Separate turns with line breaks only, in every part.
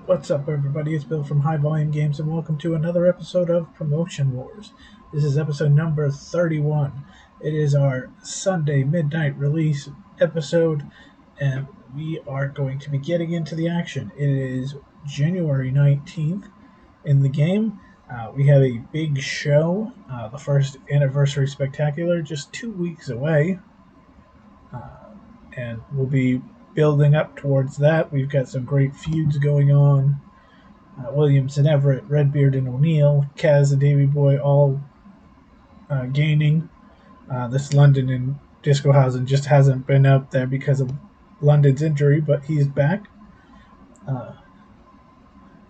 What's up, everybody? It's Bill from High Volume Games, and welcome to another episode of Promotion Wars. This is episode number 31. It is our Sunday midnight release episode, and we are going to be getting into the action. It is January 19th in the game. We have a big show, the first anniversary spectacular, just 2 weeks away, and we'll be building up towards that. We've got some great feuds going on. Williams and Everett, Redbeard and O'Neill, Kaz and Davy Boy all gaining. This London and Discohausen just hasn't been out there because of London's injury, but he's back.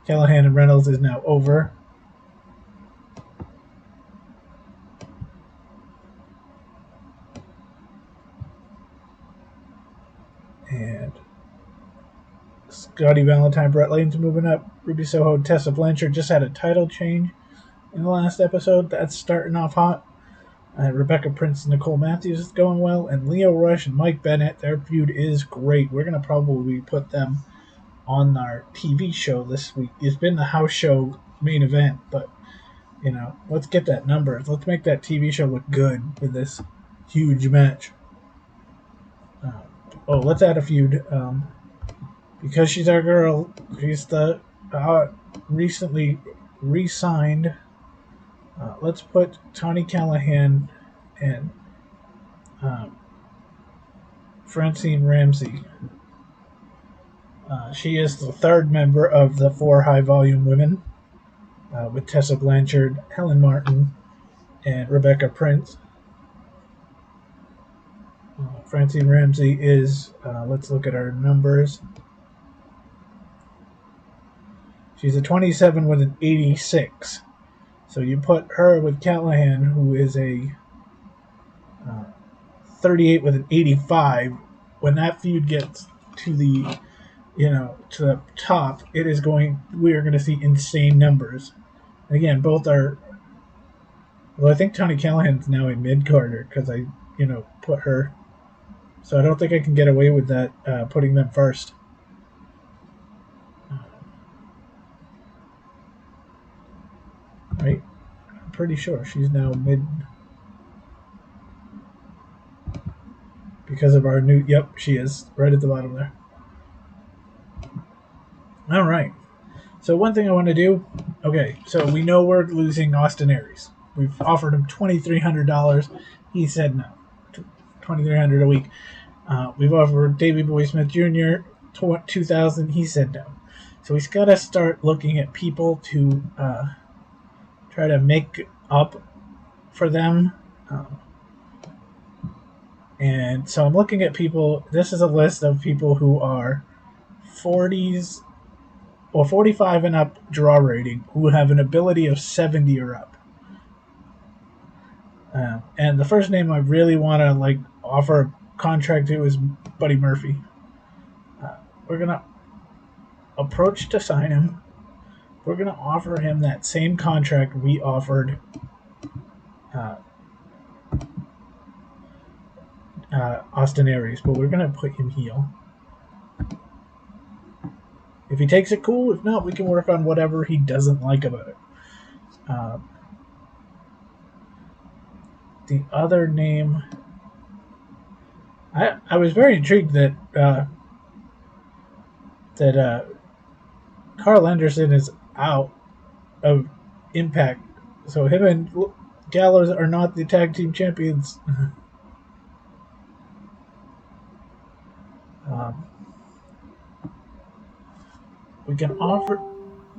Callahan and Reynolds is now over. And Scotty Valentine, Brett Lane's moving up. Ruby Soho and Tessa Blanchard just had a title change in the last episode. That's starting off hot. Rebecca Prince and Nicole Matthews is going well. And Leo Rush and Mike Bennett, their feud is great. We're going to probably put them on our TV show this week. It's been the house show main event, but, let's get that number. Let's make that TV show look good with this huge match. Let's add a feud. Because she's our girl, she's the recently re-signed. Let's put Tawny Callahan and Francine Ramsey. She is the third member of the 4 high-volume women, with Tessa Blanchard, Helen Martin, and Rebecca Prince. Francine Ramsey is, let's look at our numbers. She's a 27 with an 86. So you put her with Callahan, who is a 38 with an 85. When that feud gets to the, to the top, we are going to see insane numbers. And again, both are. Well, I think Tawny Callahan's now a mid-carder because I, put her. So I don't think I can get away with that, putting them first. Right? I'm pretty sure she's now mid. Because of our new. Yep, she is. Right at the bottom there. Alright. So one thing I want to do. Okay, so we know we're losing Austin Aries. We've offered him $2,300. He said no. $2,300 a week. We've offered Davey Boy Smith Jr. $2,000. He said no. So he's got to start looking at people to try to make up for them. And so I'm looking at people. This is a list of people who are 40s or 45 and up draw rating who have an ability of 70 or up. And the first name I really want to offer a contract to is Buddy Murphy. We're going to approach to sign him. We're going to offer him that same contract we offered Austin Aries, but we're going to put him heel. If he takes it, cool. If not, we can work on whatever he doesn't like about it. The other name... I was very intrigued that Carl Anderson is out of Impact. So him and Gallows are not the tag team champions. We can offer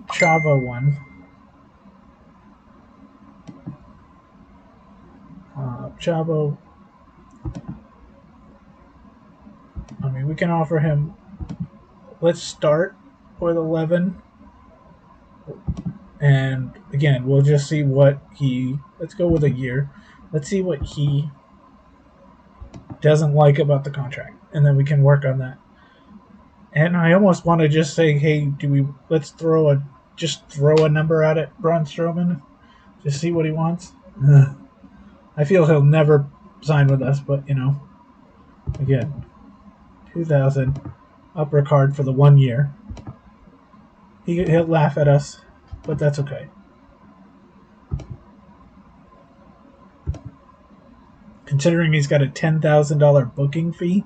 Chavo one. Chavo. We can offer him. Let's start with 11. And again, we'll just see what let's go with a year. Let's see what he doesn't like about the contract. And then we can work on that. And I almost want to just say, hey, let's throw a number at it, Braun Strowman. Just see what he wants. I feel he'll never sign with us, but again, 2,000 upper card for the 1 year. He'll laugh at us, but that's okay. Considering he's got a $10,000 booking fee,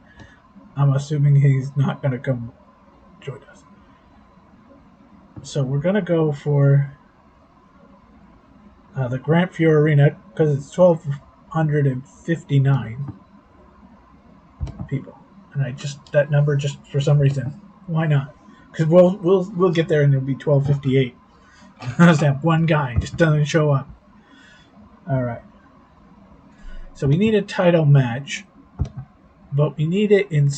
I'm assuming he's not going to come join us. So we're going to go for the Grant Fuhr Arena because it's 1,259 people, and that number just for some reason, why not? Because we'll get there and it'll be 1,258. That one guy just doesn't show up. All right. So we need a title match, but we need it in.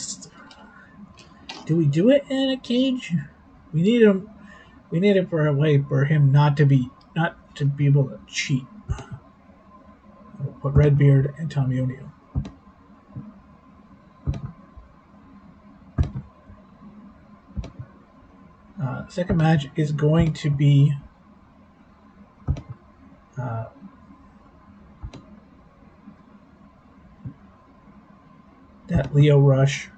Do we do it in a cage? We need him. We need it for a way for him not to be able to cheat. We'll put Redbeard and Tommy O'Neill. Second match is going to be that Lio Rush,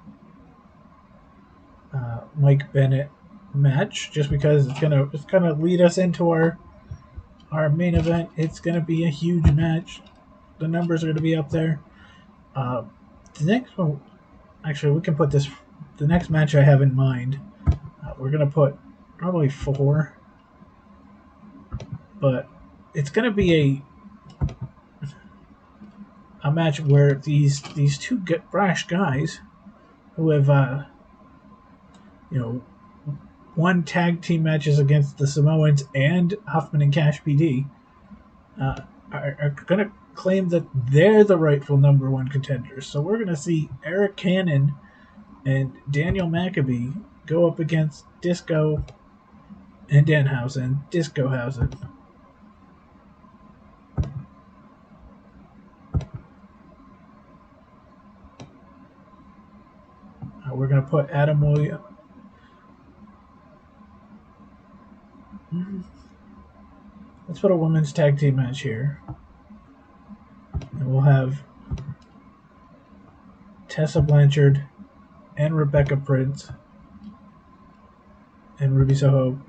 Mike Bennett match, just because it's gonna lead us into our main event. It's gonna be a huge match. The numbers are gonna be up there. The next one, actually, we can put this. The next match I have in mind, we're gonna put probably 4, but it's gonna be a match where these two brash guys who have won tag team matches against the Samoans and Huffman and Cash PD are going to claim that they're the rightful number 1 contenders. So we're going to see Eric Cannon and Daniel Maccabee go up against Disco and Danhausen. Discohausen. We're going to put Adam Williams. Let's put a women's tag team match here. And we'll have Tessa Blanchard and Rebecca Prince and Ruby Soho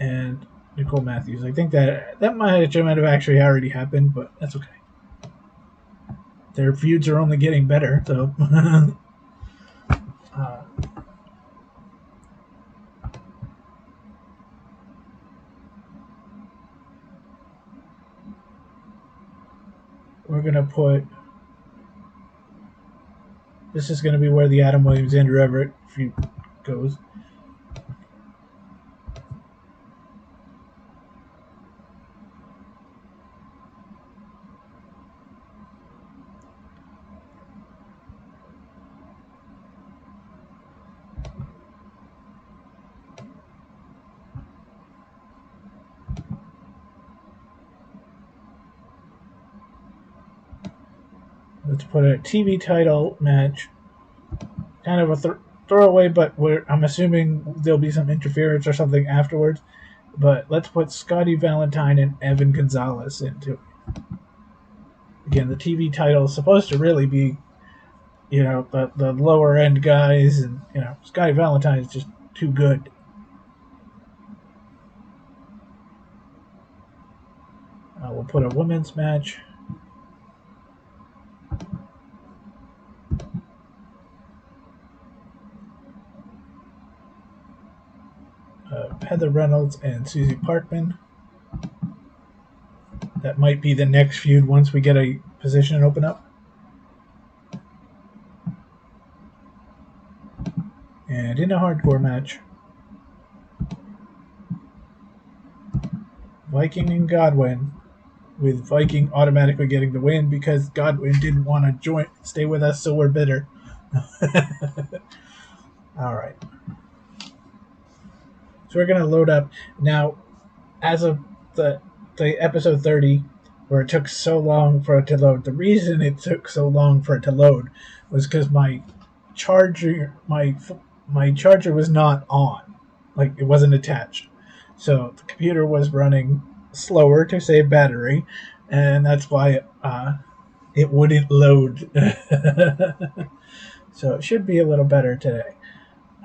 and Nicole Matthews. I think that might have actually already happened, but that's okay. Their feuds are only getting better, so. We're going to put... This is going to be where the Adam Williams, Andrew Everett feud goes. Let's put a TV title match. Kind of a throwaway, but I'm assuming there'll be some interference or something afterwards. But let's put Scotty Valentine and Evan Gonzalez into it. Again, the TV title is supposed to really be, the lower end guys, and Scotty Valentine is just too good. We'll put a women's match. Heather Reynolds and Susie Parkman. That might be the next feud once we get a position open up. And in a hardcore match, Viking and Godwin, with Viking automatically getting the win because Godwin didn't want to stay with us, so we're bitter. All right. So we're going to load up. Now, as of the episode 30, where it took so long for it to load, the reason it took so long for it to load was because my charger was not on. Like, it wasn't attached. So the computer was running slower to save battery, and that's why it wouldn't load. So it should be a little better today.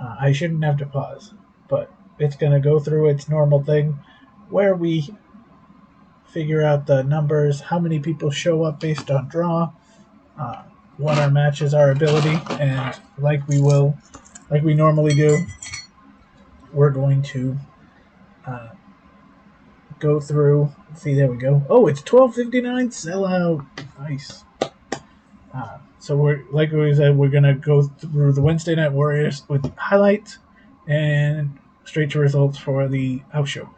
I shouldn't have to pause, but it's going to go through its normal thing where we figure out the numbers, how many people show up based on draw, uh, what our matches our ability, and like we normally do, we're going to uh, go through. See, there we go. Oh, it's 12:59 sellout. Nice. So we're like we said, we're gonna go through the Wednesday Night Warriors with highlights and straight to results for the house show.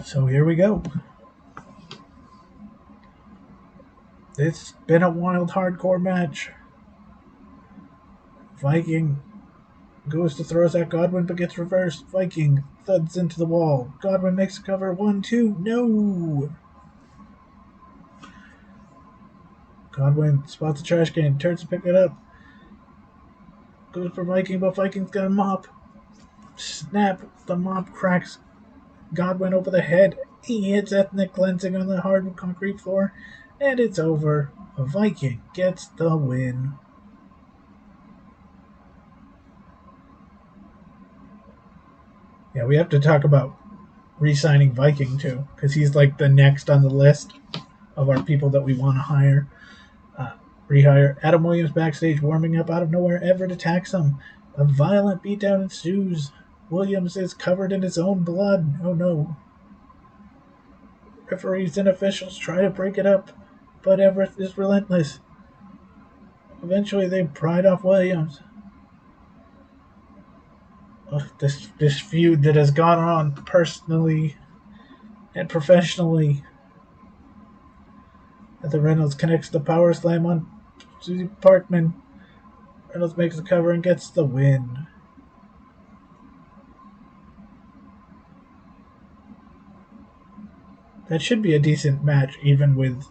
So here we go. It's been a wild, hardcore match. Viking goes to throws at Godwin but gets reversed. Viking thuds into the wall. Godwin makes a cover. 1-2. No! Godwin spots a trash can. Turns to pick it up. Goes for Viking, but Viking's got a mop. Snap. The mop cracks Godwin over the head. He hits ethnic cleansing on the hard concrete floor. And it's over. A Viking gets the win. Yeah, we have to talk about re-signing Viking too, because he's like the next on the list of our people that we want to hire. Rehire. Adam Williams backstage warming up out of nowhere. Everett attacks him. A violent beatdown ensues. Williams is covered in his own blood. Oh no. Referees and officials try to break it up, but Everett is relentless. Eventually they pried off Williams. This feud that has gone on personally and professionally. The Reynolds connects the power slam on Susie Parkman. Reynolds makes the cover and gets the win. That should be a decent match, even with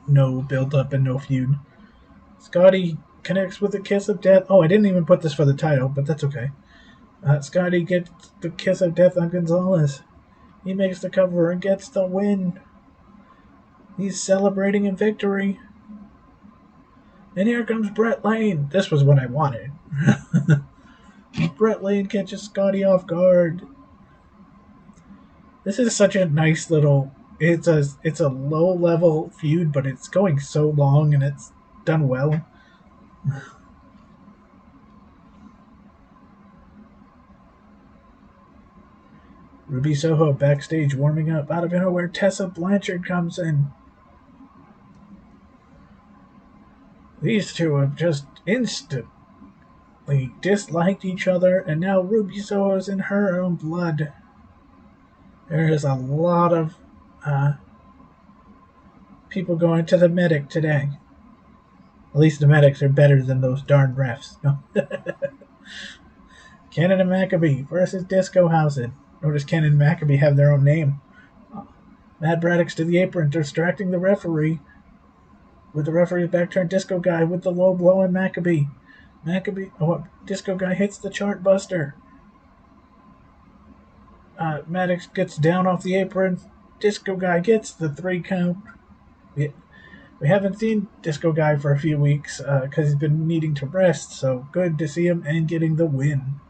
no build-up and no feud. Scotty connects with a kiss of death. Oh, I didn't even put this for the title, but that's okay. Scotty gets the kiss of death on Gonzalez. He makes the cover and gets the win. He's celebrating in victory. And here comes Brett Lane. This was what I wanted. Brett Lane catches Scotty off guard. This is such a nice little. It's a low level feud, but it's going so long and it's done well. Ruby Soho backstage warming up. Out of nowhere, Tessa Blanchard comes in. These two have just instantly disliked each other, and now Ruby Soho's in her own blood. There is a lot of people going to the medic today. At least the medics are better than those darn refs. No. Cannon and Maccabee versus Disco Housen. Notice Cannon and Maccabee have their own name. Matt Braddock's to the apron, distracting the referee. With the referee's back turned, Disco Guy with the low blow on Maccabee. Disco Guy hits the chart buster. Maddox gets down off the apron. Disco Guy gets the 3 count. We haven't seen Disco Guy for a few weeks because he's been needing to rest, so good to see him and getting the win.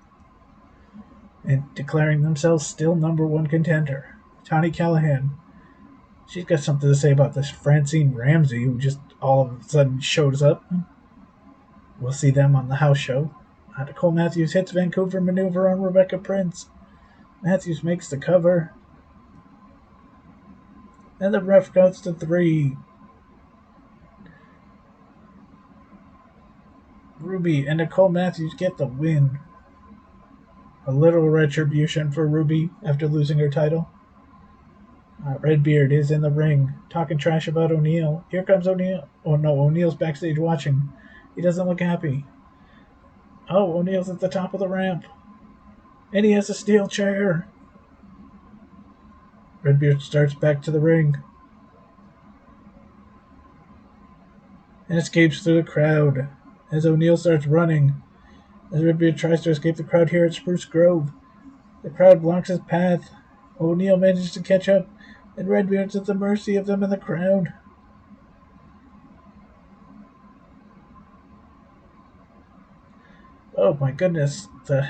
And declaring themselves still number 1 contender. Tony Callahan. She's got something to say about this Francine Ramsey, who just all of a sudden shows up. We'll see them on the house show. Nicole Matthews hits Vancouver maneuver on Rebecca Prince. Matthews makes the cover. And the ref counts to 3. Ruby and Nicole Matthews get the win. A little retribution for Ruby after losing her title. Redbeard is in the ring, talking trash about O'Neal. Here comes O'Neal. Oh no, O'Neal's backstage watching. He doesn't look happy. Oh, O'Neal's at the top of the ramp. And he has a steel chair. Redbeard starts back to the ring. And escapes through the crowd as O'Neal starts running. As Redbeard tries to escape the crowd here at Spruce Grove. The crowd blocks his path. O'Neal manages to catch up, and Redbeard's at the mercy of them in the crowd. Oh my goodness, the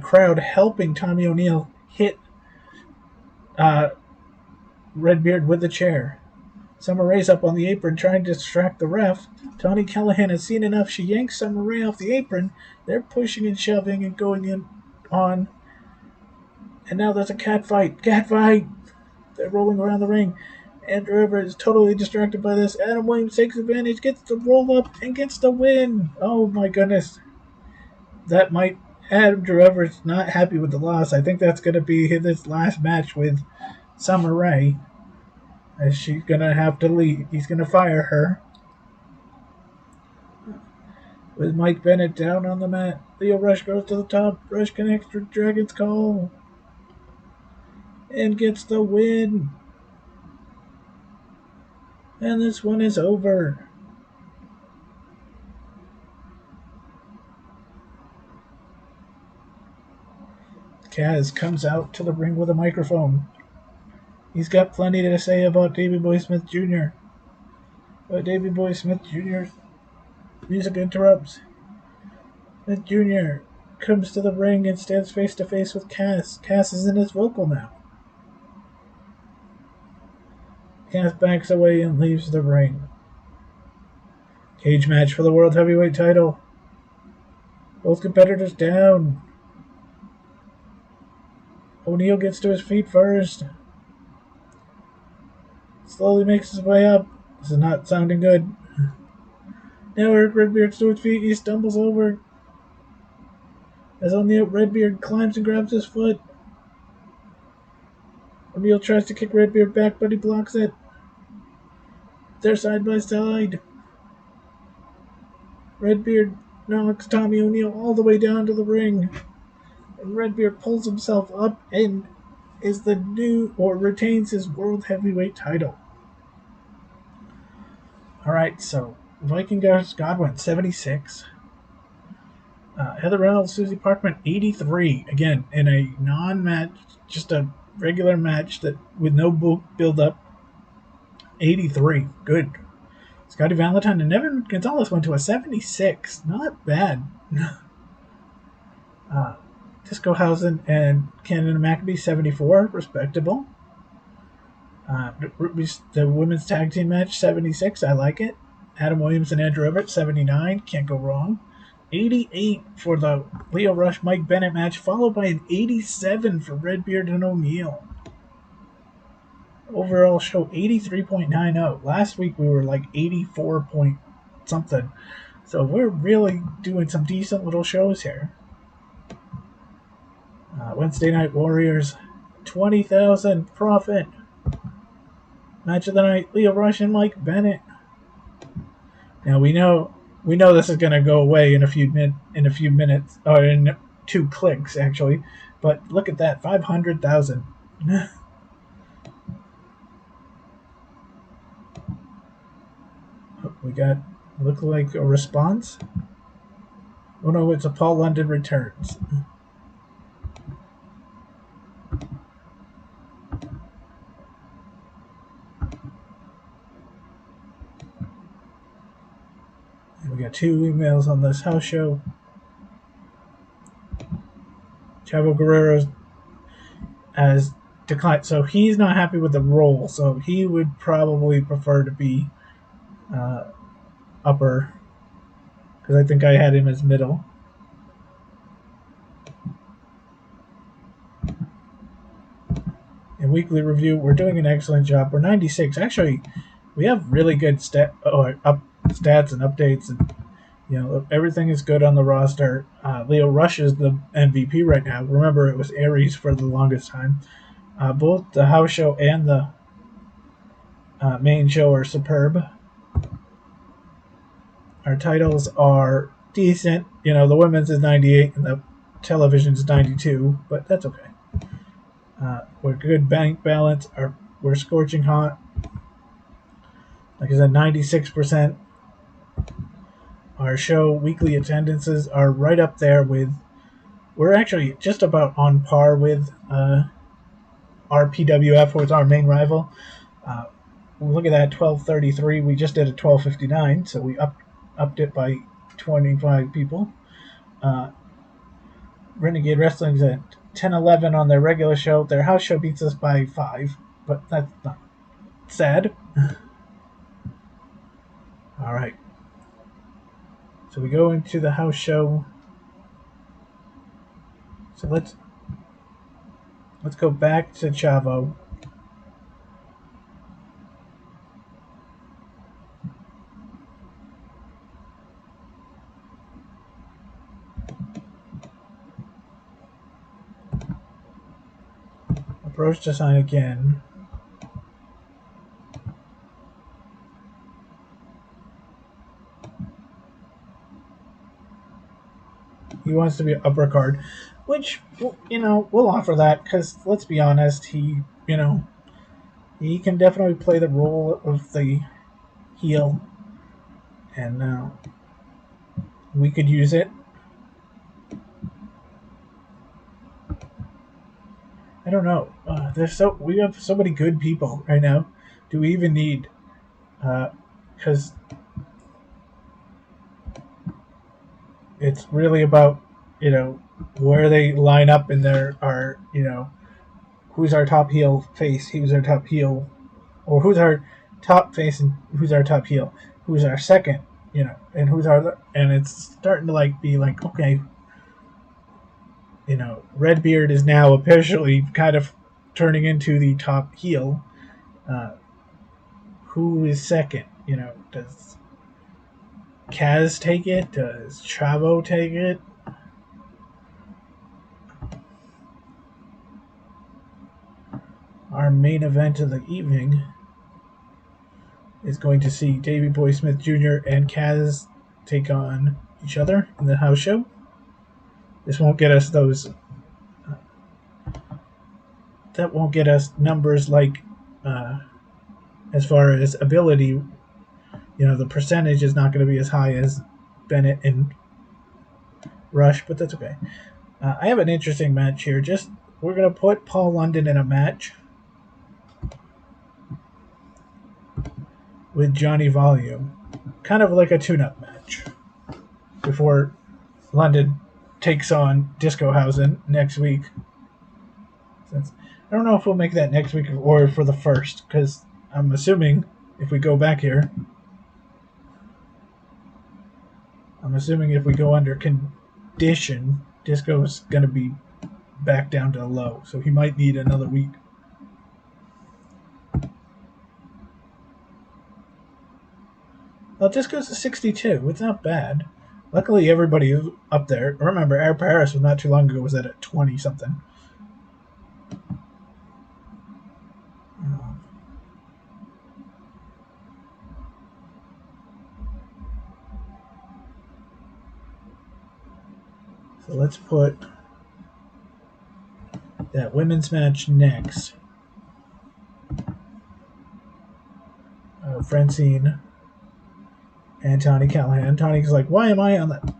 crowd helping Tommy O'Neill hit uh, Redbeard with the chair. Summer Rae's up on the apron trying to distract the ref. Tony Callahan has seen enough. She yanks Summer Rae off the apron. They're pushing and shoving and going in on. And now there's a cat fight. Cat fight! They're rolling around the ring. Andrew Everett is totally distracted by this. Adam Williams takes advantage, gets the roll up, and gets the win. Oh my goodness. That might. Andrew Everett's not happy with the loss. I think that's going to be his last match with Summer Rae. As she's going to have to leave. He's going to fire her. With Mike Bennett down on the mat, Lio Rush goes to the top. Rush connects with Dragon's Call. And gets the win. And this one is over. Kaz comes out to the ring with a microphone. He's got plenty to say about Davey Boy Smith Jr. But Davey Boy Smith Jr.'s music interrupts. Smith Jr. comes to the ring and stands face to face with Cass. Cass is in his vocal now. Cass backs away and leaves the ring. Cage match for the World Heavyweight title. Both competitors down. O'Neill gets to his feet first. Slowly makes his way up. This is not sounding good. Now Erik Redbeard's to his feet. He stumbles over. As O'Neill, Redbeard climbs and grabs his foot. O'Neill tries to kick Redbeard back, but he blocks it. They're side by side. Redbeard knocks Tommy O'Neill all the way down to the ring. And Redbeard pulls himself up and is the new, or retains his World Heavyweight title. Alright, so Viking Godwin, 76. Heather Reynolds, Susie Parkman, 83. Again, in a non-match, just a regular match that with no build-up. 83. Good. Scotty Valentine and Nevin Gonzalez went to a 76. Not bad. Disco Hausen and Cannon Maccabee, 74. Respectable. The women's tag team match, 76. I like it. Adam Williams and Andrew Everett, 79. Can't go wrong. 88 for the Lio Rush Mike Bennett match, followed by an 87 for Redbeard and O'Neill. Overall show 83.90. Last week we were like 84 point something. So we're really doing some decent little shows here. Wednesday Night Warriors, 20,000 profit. Match of the night, Lio Rush and Mike Bennett. Now we know this is going to go away in a few minutes, or in 2 clicks actually. But look at that, 500,000. We got, look like a response. Oh no, it's a Paul London returns. We got 2 emails on this house show. Chavo Guerrero has declined, so he's not happy with the role. So he would probably prefer to be upper, because I think I had him as middle. In weekly review, we're doing an excellent job. We're 96. Actually, we have really good stats and updates, and everything is good on the roster. Lio Rush is the MVP right now. Remember, it was Aries for the longest time. Both the house show and the main show are superb. Our titles are decent. The women's is 98 and the television's is 92, but that's okay. We're good bank balance. We're scorching hot. Like I said, 96%. Our show weekly attendances are right up there with. We're actually just about on par with RPWF, who is our main rival. Look at that, 1233. We just did a 1259, so we upped it by 25 people. Renegade Wrestling's at 10-11 on their regular show. Their house show beats us by 5, but that's not sad. All right. So we go into the house show. So let's go back to Chavo. Approach to sign again. He wants to be upper card, which, we'll offer that because let's be honest, he can definitely play the role of the heel, and we could use it. I don't know. We have so many good people right now. Do we even need? Because it's really about where they line up in there are who's our top heel face, who's our top heel, or who's our top face and who's our top heel, who's our second, and who's our, and it's starting to be like, okay, Redbeard is now officially kind of turning into the top heel. Who is second? Does Kaz take it? Does Chavo take it? Our main event of the evening is going to see Davey Boy Smith Jr. and Kaz take on each other in the house show. This won't get us those. That won't get us numbers like, as far as ability. The percentage is not going to be as high as Bennett and Rush, but that's okay. I have an interesting match here. We're going to put Paul London in a match with Johnny Volume, kind of like a tune-up match before London takes on Discohausen next week. I don't know if we'll make that next week or for the first, because I'm assuming if we go back here, if we go under condition, Disco's going to be back down to low, so he might need another week. Well, Disco's a 62. It's not bad. Luckily, everybody is up there. Remember, Air Paris was not too long ago was at a 20-something. So let's put that women's match next. Francine and Tony Callahan. Tony's like, why am I on the,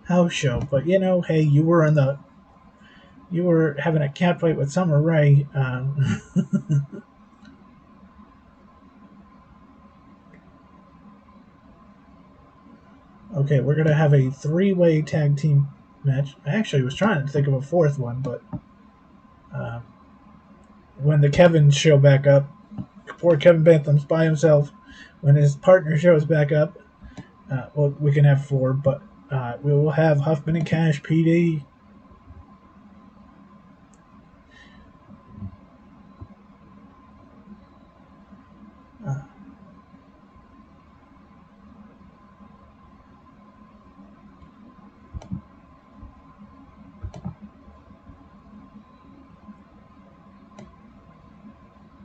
house show? But hey, you were having a cat fight with Summer Rae. Okay, we're gonna have a 3-way tag team match. I actually was trying to think of a fourth one, but when the Kevin show back up, poor Kevin Bantham's by himself. When his partner shows back up, we can have 4, but we will have Huffman and Cash PD.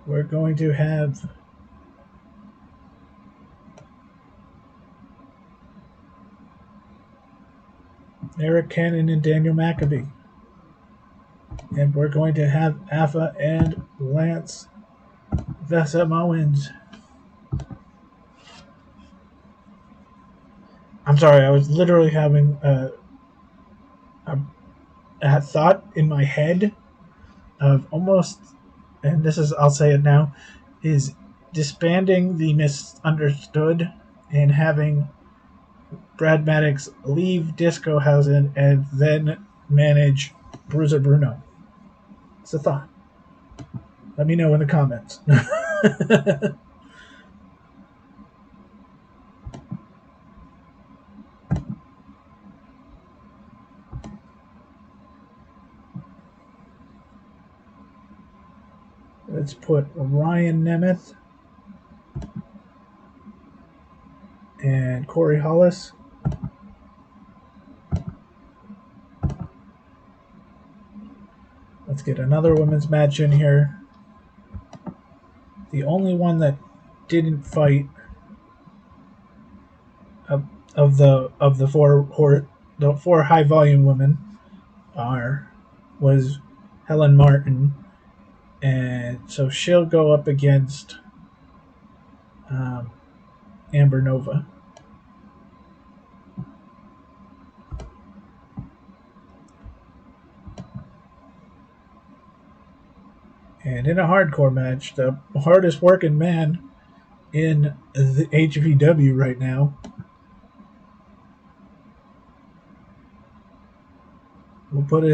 We're going to have Eric Cannon and Daniel McAbee. And we're going to have Alpha and Lance Vesamoans. I'm sorry, I was literally having a thought in my head of almost, and I'll say it now, is disbanding the Misunderstood and having Brad Maddox leave Discohausen and then manage Bruiser Bruno? It's a thought. Let me know in the comments. Let's put Ryan Nemeth and Corey Hollis. Let's get another women's match in here. The only one that didn't fight of the four high volume women was Helen Martin, and so she'll go up against Amber Nova. And in a hardcore match, the hardest working man in the HVW right now, will put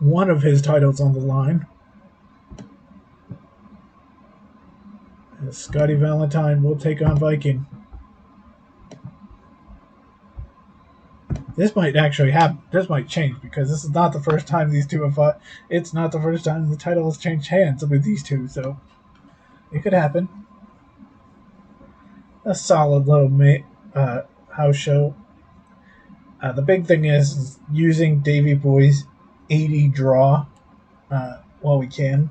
one of his titles on the line. As Scotty Valentine will take on Viking. This might actually happen. This might change because this is not the first time these two have fought. It's not the first time the title has changed hands with these two, so it could happen. A solid little house show. The big thing is using Davey Boy's 80 draw while we can.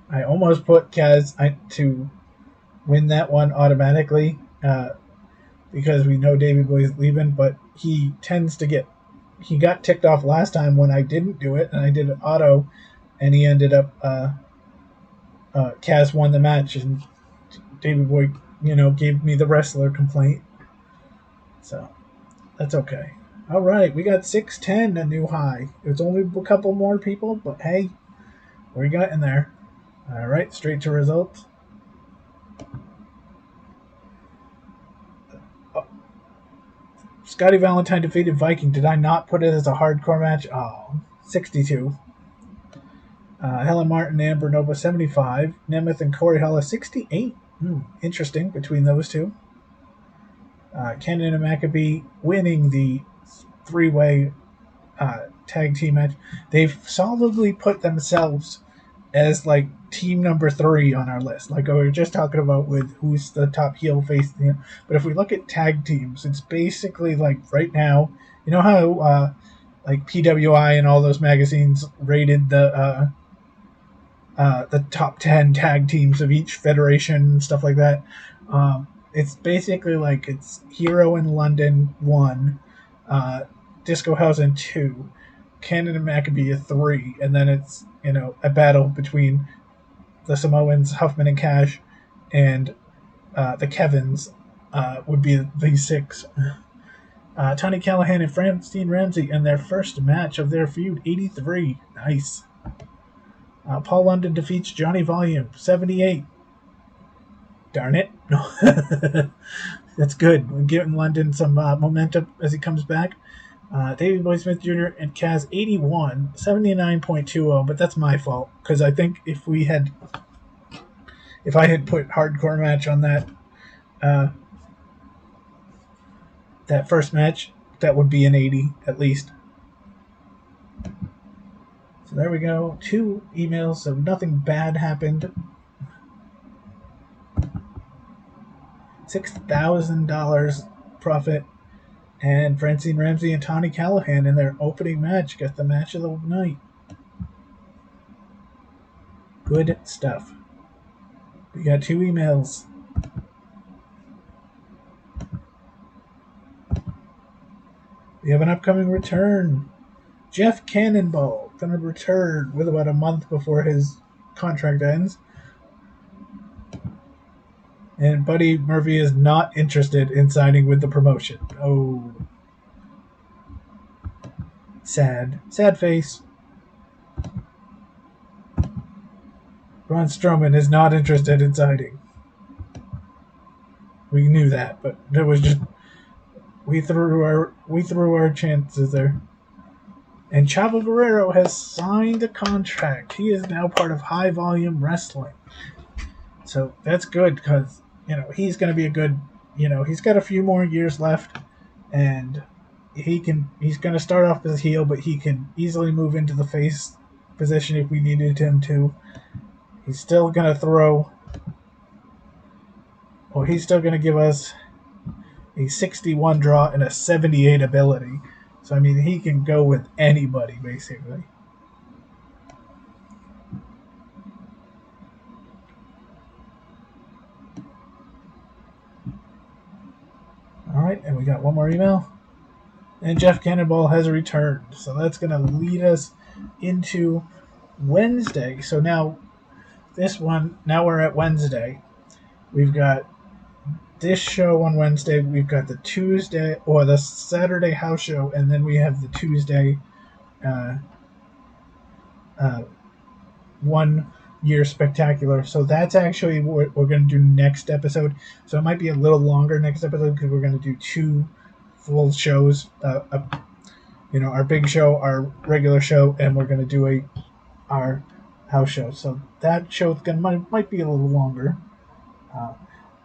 I almost put Kaz to win that one automatically because we know Davey Boy's leaving, but he got ticked off last time when I didn't do it, and I did it auto, and he ended up Kaz won the match, and Davey Boy, gave me the wrestler complaint. So that's okay. All right, we got 610, a new high. There's only a couple more people, but hey, we got in there. All right, straight to results. Scotty Valentine defeated Viking. Did I not put it as a hardcore match? Oh, 62. Helen Martin, Amber Nova, 75. Nemeth and Corey Hollis, 68. Interesting between those two. Kenan and Maccabee winning the three-way tag team match. They've solidly put themselves as like team number 3 on our list. Like we were just talking about with who's the top heel face. But if we look at tag teams, it's basically like right now, you know how like PWI and all those magazines rated the top 10 tag teams of each federation and stuff like that. It's basically like it's Hero in London 1, Discohausen 2, Kenan and Maccabee 3, and then it's a battle between the Samoans, Huffman and Cash, and the Kevins would be the 6. Tony Callahan and Francine Ramsey in their first match of their feud, 83. Nice. Paul London defeats Johnny Volume, 78. Darn it. That's good. We're giving London some momentum as he comes back. Davey Boy Smith Jr. and Kaz, 81, 79.20, but that's my fault, because I think if I had put hardcore match on that first match, that would be an 80 at least. So there we go. 2 emails, so nothing bad happened. $6,000 profit. And Francine Ramsey and Tony Callahan in their opening match get the match of the night. Good stuff. We got 2 emails. We have an upcoming return. Jeff Cannonball going to return with about a month before his contract ends. And Buddy Murphy is not interested in signing with the promotion. Oh. Sad. Sad face. Braun Strowman is not interested in signing. We knew that, but there was just we threw our chances there. And Chavo Guerrero has signed a contract. He is now part of High Volume Wrestling. So that's good because, he's going to be a good, he's got a few more years left, and he's going to start off as a heel, but he can easily move into the face position if we needed him to. He's still going to he's still going to give us a 61 draw and a 78 ability. So, I mean, he can go with anybody, basically. All right, and we got one more email. And Jeff Cannonball has returned. So that's going to lead us into Wednesday. So now we're at Wednesday. We've got this show on Wednesday. We've got the Tuesday or the Saturday house show, and then we have the Tuesday 1 year spectacular. So that's actually what we're going to do next episode. So it might be a little longer next episode because we're going to do 2 full shows. Our big show, our regular show, and we're going to do our house show. So that show might be a little longer.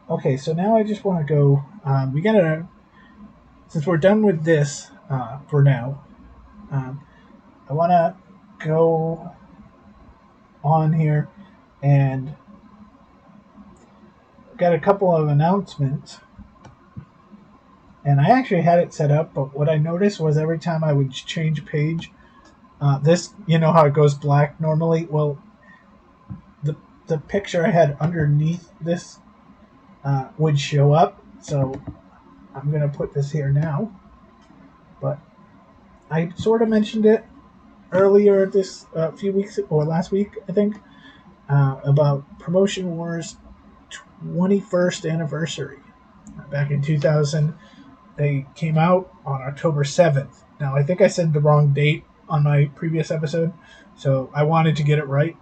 Okay, so now I just want to go. Since we're done with this for now, I want to go on here and got a couple of announcements. And I actually had it set up, but what I noticed was every time I would change page, this, how it goes black normally? Well, the picture I had underneath this would show up. So I'm going to put this here now. But I sort of mentioned it earlier this few weeks, or last week, I think, about Promotion Wars 21st anniversary. Back in 2000, they came out on October 7th. Now, I think I said the wrong date on my previous episode, so I wanted to get it right.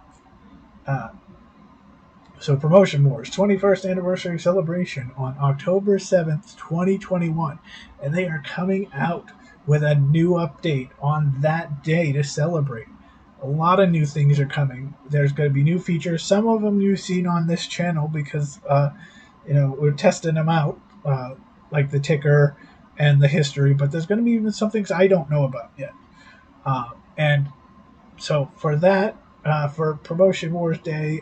So Promotion Wars 21st anniversary celebration on October 7th, 2021. And they are coming out with a new update on that day to celebrate. A lot of new things are coming. There's going to be new features. Some of them you've seen on this channel because, we're testing them out, like the ticker and the history. But there's going to be even some things I don't know about yet. And so for that, for Promotion Wars Day,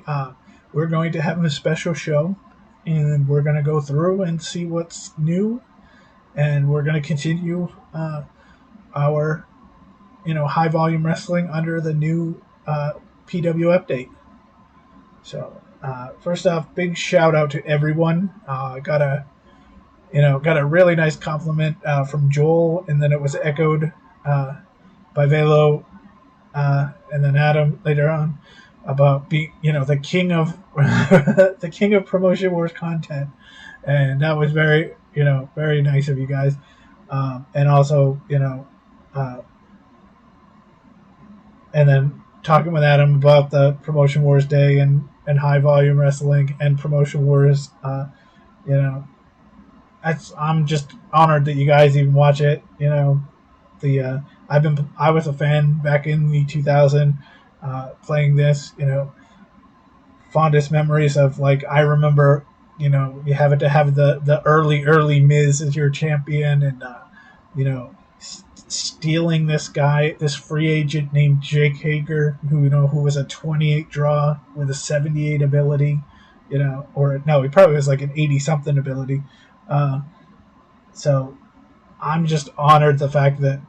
we're going to have a special show, and we're going to go through and see what's new, and we're going to continue our, high volume wrestling under the new PW update. So first off, big shout out to everyone. Got a really nice compliment from Joel, and then it was echoed by Velo, and then Adam later on, about being, the king of the king of Promotion Wars content, and that was very, very nice of you guys, and also, and then talking with Adam about the Promotion Wars Day and high volume wrestling and Promotion Wars, I'm just honored that you guys even watch it. I was a fan back in the 2000. Playing this, fondest memories of, like, I remember, you have to have the early Miz as your champion, and stealing this free agent named Jake Hager, who was a 28 draw with a 78 ability, or no, he probably was like an 80 something ability. So I'm just honored the fact that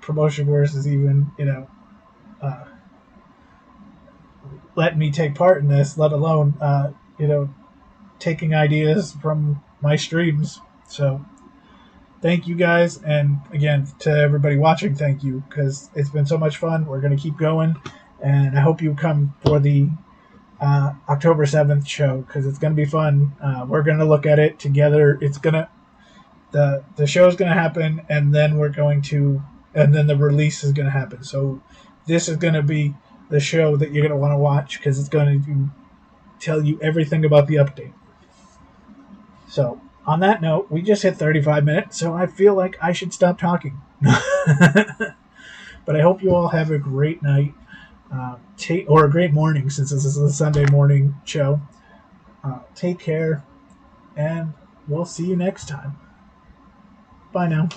Promotion Wars is even let me take part in this, let alone, taking ideas from my streams. So thank you guys. And again, to everybody watching, thank you, because it's been so much fun. We're going to keep going. And I hope you come for the October 7th show, because it's going to be fun. We're going to look at it together. The show is going to happen, and then the release is going to happen. So this is going to be the show that you're going to want to watch, because it's going to tell you everything about the update. So On that note, we just hit 35 minutes, so I feel like I should stop talking. But I hope you all have a great night, or a great morning, since this is a Sunday morning show. Take care, and we'll see you next time. Bye now.